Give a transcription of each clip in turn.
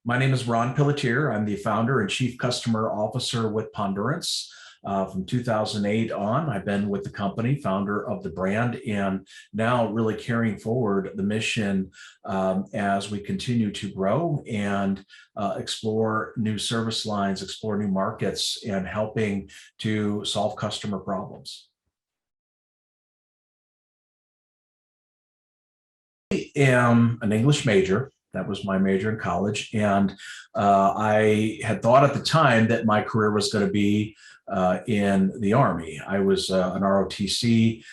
My name is Ron Pelletier. I'm the founder and chief customer officer with Pondurance. From 2008 on, I've been with the company, founder of the brand, and now really carrying forward the mission as we continue to grow and explore new service lines, explore new markets, and helping to solve customer problems. I am an English major. That was my major in college. And I had thought at the time that my career was going to be in the Army. I was an ROTC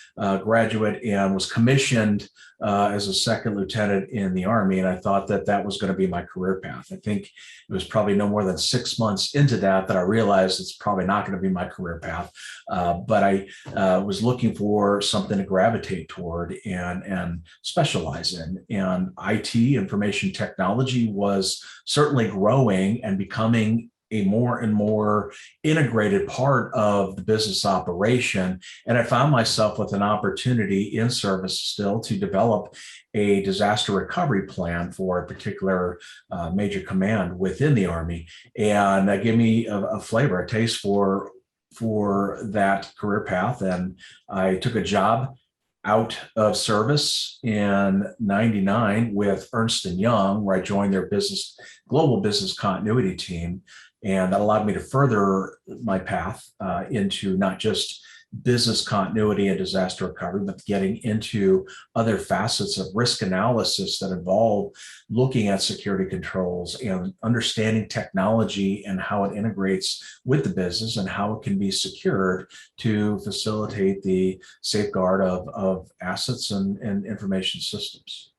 graduate and was commissioned as a second lieutenant in the Army. And I thought that that was going to be my career path. I think it was probably no more than 6 months into that I realized it's probably not going to be my career path. But I was looking for something to gravitate toward and specialize in. And IT, information technology, was certainly growing and becoming a more and more integrated part of the business operation. And I found myself with an opportunity in service still to develop a disaster recovery plan for a particular major command within the Army. And that gave me a flavor, a taste for that career path. And I took a job out of service in '99 with Ernst & Young, where I joined their global business continuity team. And that allowed me to further my path into not just business continuity and disaster recovery, but getting into other facets of risk analysis that involve looking at security controls and understanding technology and how it integrates with the business and how it can be secured to facilitate the safeguard of assets and information systems.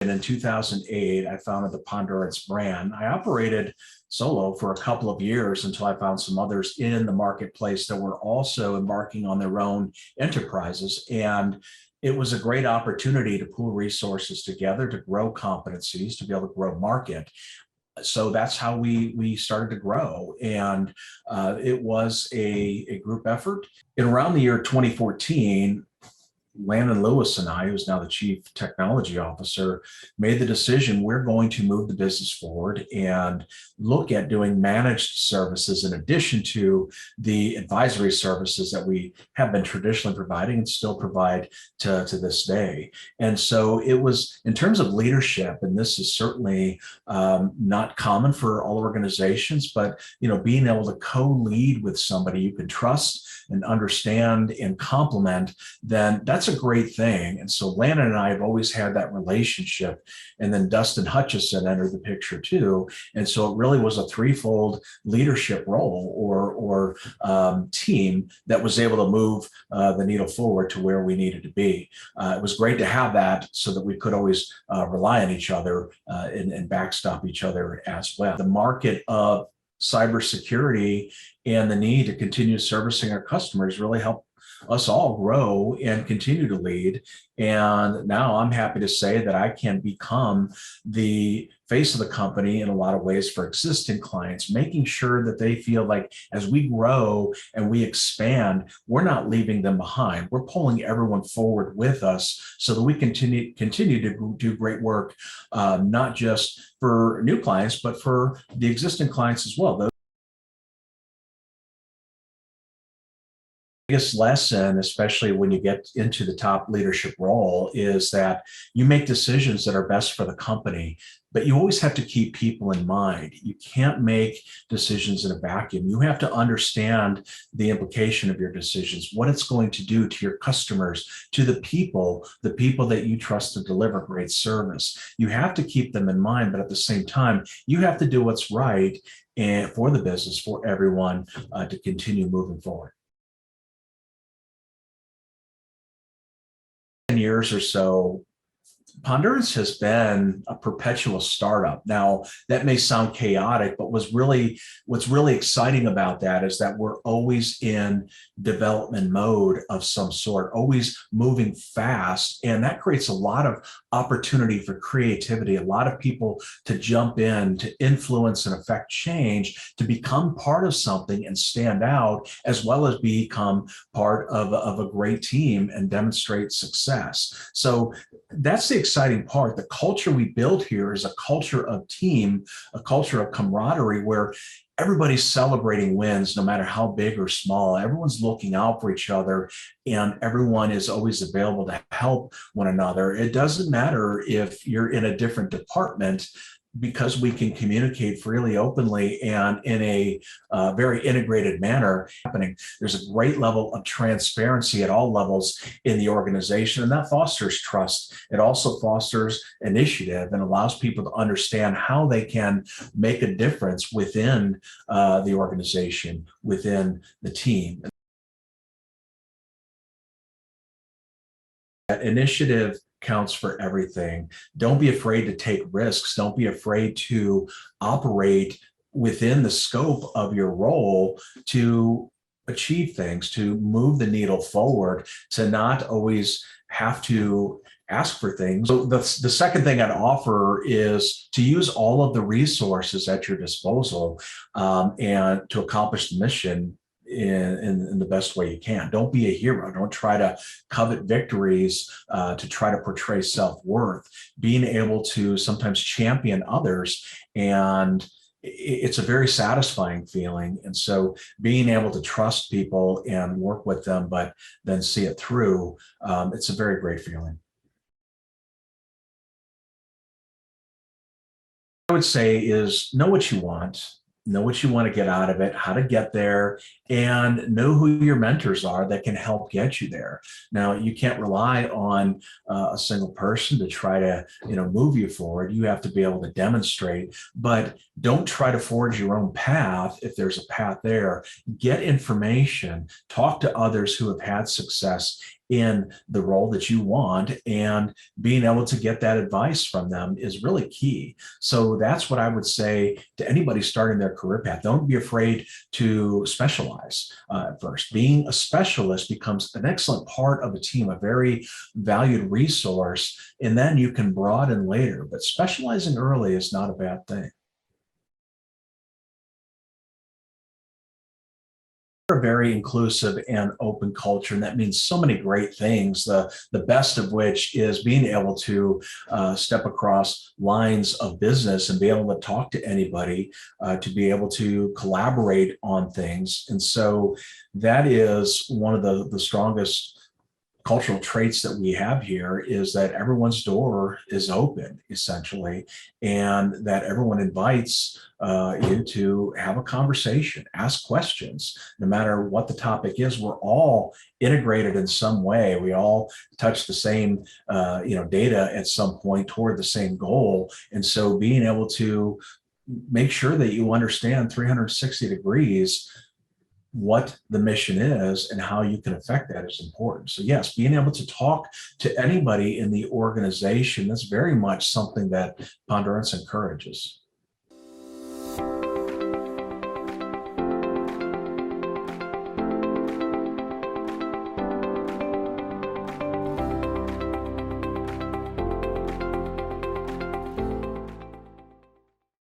And in 2008, I founded the Pondurance brand. I operated solo for a couple of years until I found some others in the marketplace that were also embarking on their own enterprises. And it was a great opportunity to pool resources together, to grow competencies, to be able to grow market. So that's how we started to grow. And it was a group effort. And around the year 2014, Landon Lewis and I, who's now the chief technology officer, made the decision we're going to move the business forward and look at doing managed services in addition to the advisory services that we have been traditionally providing and still provide to this day. And so it was, in terms of leadership, and this is certainly not common for all organizations, but being able to co-lead with somebody you can trust and understand and complement, then that's a great thing. And so Landon and I have always had that relationship. And then Dustin Hutchison entered the picture too. And so it really was a threefold leadership role or team that was able to move the needle forward to where we needed to be. It was great to have that so that we could always rely on each other and backstop each other as well. The market of cybersecurity and the need to continue servicing our customers really helped us all grow and continue to lead. And now I'm happy to say that I can become the face of the company in a lot of ways for existing clients, making sure that they feel like as we grow and we expand, we're not leaving them behind. We're pulling everyone forward with us so that we continue to do great work, not just for new clients, but for the existing clients as well. Biggest lesson, especially when you get into the top leadership role, is that you make decisions that are best for the company, but you always have to keep people in mind. You can't make decisions in a vacuum. You have to understand the implication of your decisions, what it's going to do to your customers, to the people that you trust to deliver great service. You have to keep them in mind, but at the same time, you have to do what's right and for the business, for everyone to continue moving forward. Years or so, Pondurance has been a perpetual startup. Now, that may sound chaotic, but what's really exciting about that is that we're always in development mode of some sort, always moving fast. And that creates a lot of opportunity for creativity, a lot of people to jump in, to influence and affect change, to become part of something and stand out, as well as become part of a great team and demonstrate success. So that's the exciting part. The culture we build here is a culture of team, a culture of camaraderie where everybody's celebrating wins, no matter how big or small. Everyone's looking out for each other, and everyone is always available to help one another. It doesn't matter if you're in a different department, because we can communicate freely, openly, and in a very integrated manner happening. There's a great level of transparency at all levels in the organization, and that fosters trust. It also fosters initiative and allows people to understand how they can make a difference within the organization, within the team. That initiative counts for everything. Don't be afraid to take risks. Don't be afraid to operate within the scope of your role to achieve things, to move the needle forward, to not always have to ask for things. So the second thing I'd offer is to use all of the resources at your disposal and to accomplish the mission in the best way you can. Don't be a hero. Don't try to covet victories to try to portray self-worth. Being able to sometimes champion others, and it's a very satisfying feeling. And so being able to trust people and work with them, but then see it through, it's a very great feeling. I would say is know what you want. Know what you want to get out of it, how to get there, and know who your mentors are that can help get you there. Now, you can't rely on a single person to try to, move you forward. You have to be able to demonstrate, but don't try to forge your own path if there's a path there. Get information, talk to others who have had success in the role that you want, and being able to get that advice from them is really key. So that's what I would say to anybody starting their career path. Don't be afraid to specialize at first. Being a specialist becomes an excellent part of a team, a very valued resource, and then you can broaden later. But specializing early is not a bad thing. A very inclusive and open culture, and that means so many great things. The best of which is being able to step across lines of business and be able to talk to anybody, to be able to collaborate on things. And so that is one of the strongest cultural traits that we have here, is that everyone's door is open, essentially, and that everyone invites you to have a conversation, ask questions, no matter what the topic is. We're all integrated in some way. We all touch the same, data at some point toward the same goal. And so being able to make sure that you understand 360 degrees what the mission is and how you can affect that is important. So yes, being able to talk to anybody in the organization, that's very much something that Pondurance encourages.